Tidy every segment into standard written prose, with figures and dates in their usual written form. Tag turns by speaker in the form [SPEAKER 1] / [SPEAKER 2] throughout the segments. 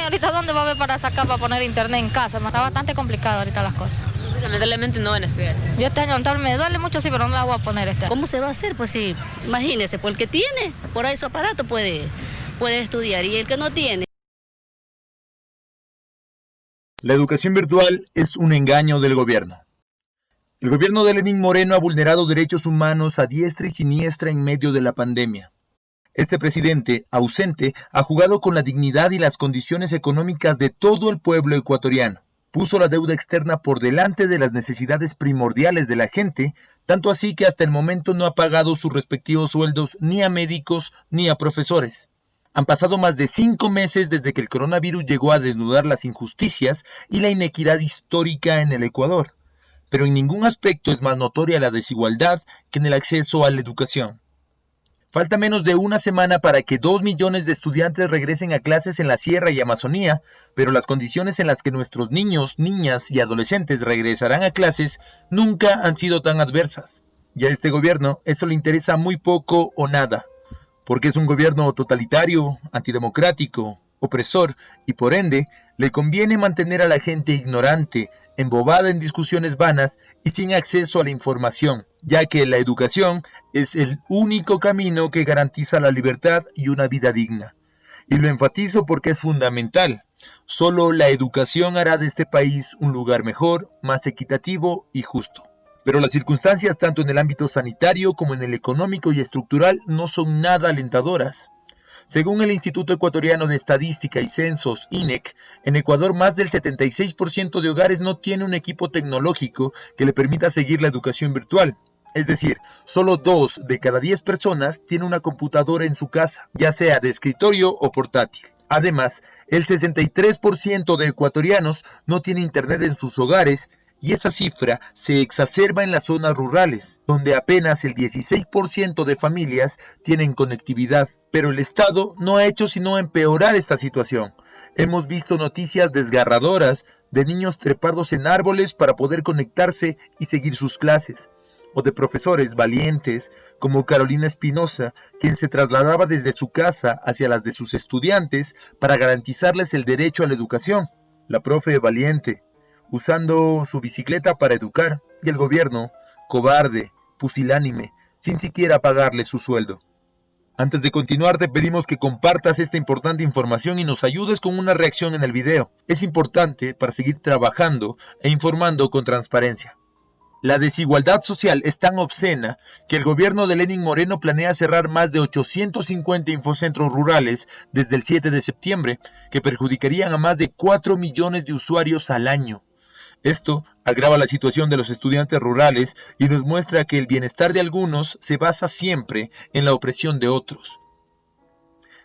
[SPEAKER 1] ahorita dónde va a haber para sacar, para poner internet en casa. Está bastante complicado ahorita las cosas.
[SPEAKER 2] Entonces, lamentablemente no van a estudiar.
[SPEAKER 1] Yo este año me duele mucho, sí, pero no la voy a poner este año.
[SPEAKER 3] ¿Cómo se va a hacer? Pues sí, imagínese, pues el que tiene por ahí su aparato puede estudiar y el que no tiene.
[SPEAKER 4] La educación virtual es un engaño del gobierno. El gobierno de Lenín Moreno ha vulnerado derechos humanos a diestra y siniestra en medio de la pandemia. Este presidente, ausente, ha jugado con la dignidad y las condiciones económicas de todo el pueblo ecuatoriano. Puso la deuda externa por delante de las necesidades primordiales de la gente, tanto así que hasta el momento no ha pagado sus respectivos sueldos ni a médicos ni a profesores. Han pasado más de 5 meses desde que el coronavirus llegó a desnudar las injusticias y la inequidad histórica en el Ecuador, pero en ningún aspecto es más notoria la desigualdad que en el acceso a la educación. Falta menos de una semana para que 2 millones de estudiantes regresen a clases en la Sierra y Amazonía, pero las condiciones en las que nuestros niños, niñas y adolescentes regresarán a clases nunca han sido tan adversas. Y a este gobierno eso le interesa muy poco o nada, porque es un gobierno totalitario, antidemocrático, opresor, y por ende le conviene mantener a la gente ignorante, embobada en discusiones vanas y sin acceso a la información, ya que la educación es el único camino que garantiza la libertad y una vida digna. Y lo enfatizo porque es fundamental. Solo la educación hará de este país un lugar mejor, más equitativo y justo. Pero las circunstancias tanto en el ámbito sanitario como en el económico y estructural no son nada alentadoras. Según el Instituto Ecuatoriano de Estadística y Censos, INEC, en Ecuador más del 76% de hogares no tiene un equipo tecnológico que le permita seguir la educación virtual. Es decir, solo 2 de cada 10 personas tienen una computadora en su casa, ya sea de escritorio o portátil. Además, el 63% de ecuatorianos no tiene internet en sus hogares, y esa cifra se exacerba en las zonas rurales, donde apenas el 16% de familias tienen conectividad. Pero el Estado no ha hecho sino empeorar esta situación. Hemos visto noticias desgarradoras de niños trepados en árboles para poder conectarse y seguir sus clases, o de profesores valientes como Carolina Espinosa, quien se trasladaba desde su casa hacia las de sus estudiantes para garantizarles el derecho a la educación. La profe valiente, usando su bicicleta para educar, y el gobierno, cobarde, pusilánime, sin siquiera pagarle su sueldo. Antes de continuar, te pedimos que compartas esta importante información y nos ayudes con una reacción en el video. Es importante para seguir trabajando e informando con transparencia. La desigualdad social es tan obscena que el gobierno de Lenín Moreno planea cerrar más de 850 infocentros rurales desde el 7 de septiembre, que perjudicarían a más de 4 millones de usuarios al año. Esto agrava la situación de los estudiantes rurales y nos muestra que el bienestar de algunos se basa siempre en la opresión de otros.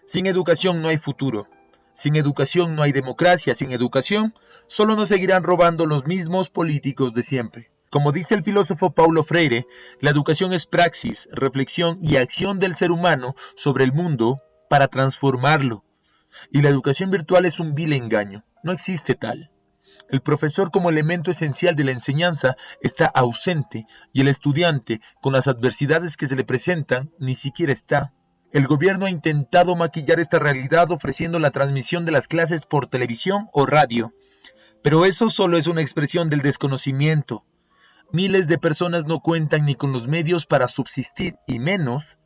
[SPEAKER 4] Sin educación no hay futuro. Sin educación no hay democracia. Sin educación solo nos seguirán robando los mismos políticos de siempre. Como dice el filósofo Paulo Freire, la educación es praxis, reflexión y acción del ser humano sobre el mundo para transformarlo. Y la educación virtual es un vil engaño. No existe tal. El profesor como elemento esencial de la enseñanza está ausente y el estudiante, con las adversidades que se le presentan, ni siquiera está. El gobierno ha intentado maquillar esta realidad ofreciendo la transmisión de las clases por televisión o radio. Pero eso solo es una expresión del desconocimiento. Miles de personas no cuentan ni con los medios para subsistir y menos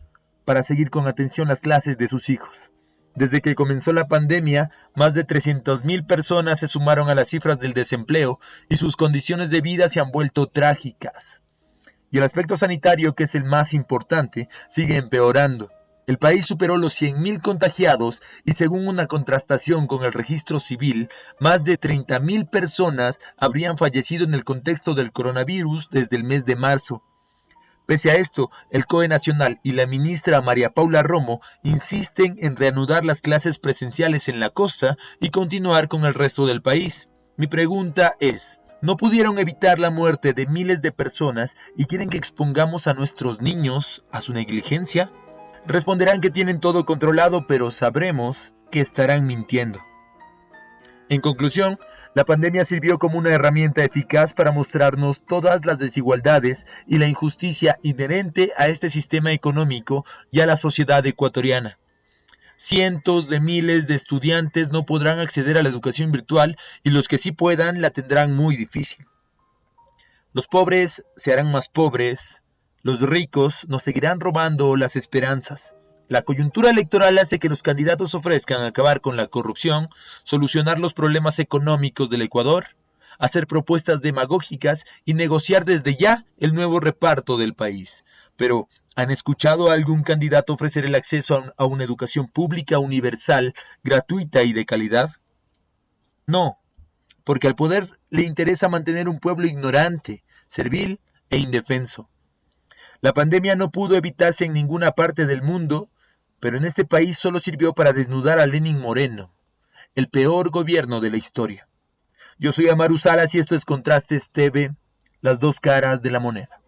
[SPEAKER 4] para seguir con atención las clases de sus hijos. Desde que comenzó la pandemia, más de 300,000 personas se sumaron a las cifras del desempleo y sus condiciones de vida se han vuelto trágicas. Y el aspecto sanitario, que es el más importante, sigue empeorando. El país superó los 100,000 contagiados y según una contrastación con el registro civil, más de 30,000 personas habrían fallecido en el contexto del coronavirus desde el mes de marzo. Pese a esto, el COE Nacional y la ministra María Paula Romo insisten en reanudar las clases presenciales en la costa y continuar con el resto del país. Mi pregunta es, ¿no pudieron evitar la muerte de miles de personas y quieren que expongamos a nuestros niños a su negligencia? Responderán que tienen todo controlado, pero sabremos que estarán mintiendo. En conclusión, la pandemia sirvió como una herramienta eficaz para mostrarnos todas las desigualdades y la injusticia inherente a este sistema económico y a la sociedad ecuatoriana. Cientos de miles de estudiantes no podrán acceder a la educación virtual y los que sí puedan la tendrán muy difícil. Los pobres se harán más pobres, los ricos nos seguirán robando las esperanzas. La coyuntura electoral hace que los candidatos ofrezcan acabar con la corrupción, solucionar los problemas económicos del Ecuador, hacer propuestas demagógicas y negociar desde ya el nuevo reparto del país. Pero, ¿han escuchado a algún candidato ofrecer el acceso a una educación pública universal, gratuita y de calidad? No, porque al poder le interesa mantener un pueblo ignorante, servil e indefenso. La pandemia no pudo evitarse en ninguna parte del mundo, pero en este país solo sirvió para desnudar a Lenín Moreno, el peor gobierno de la historia. Yo soy Amaru Salas y esto es Contrastes TV, las dos caras de la moneda.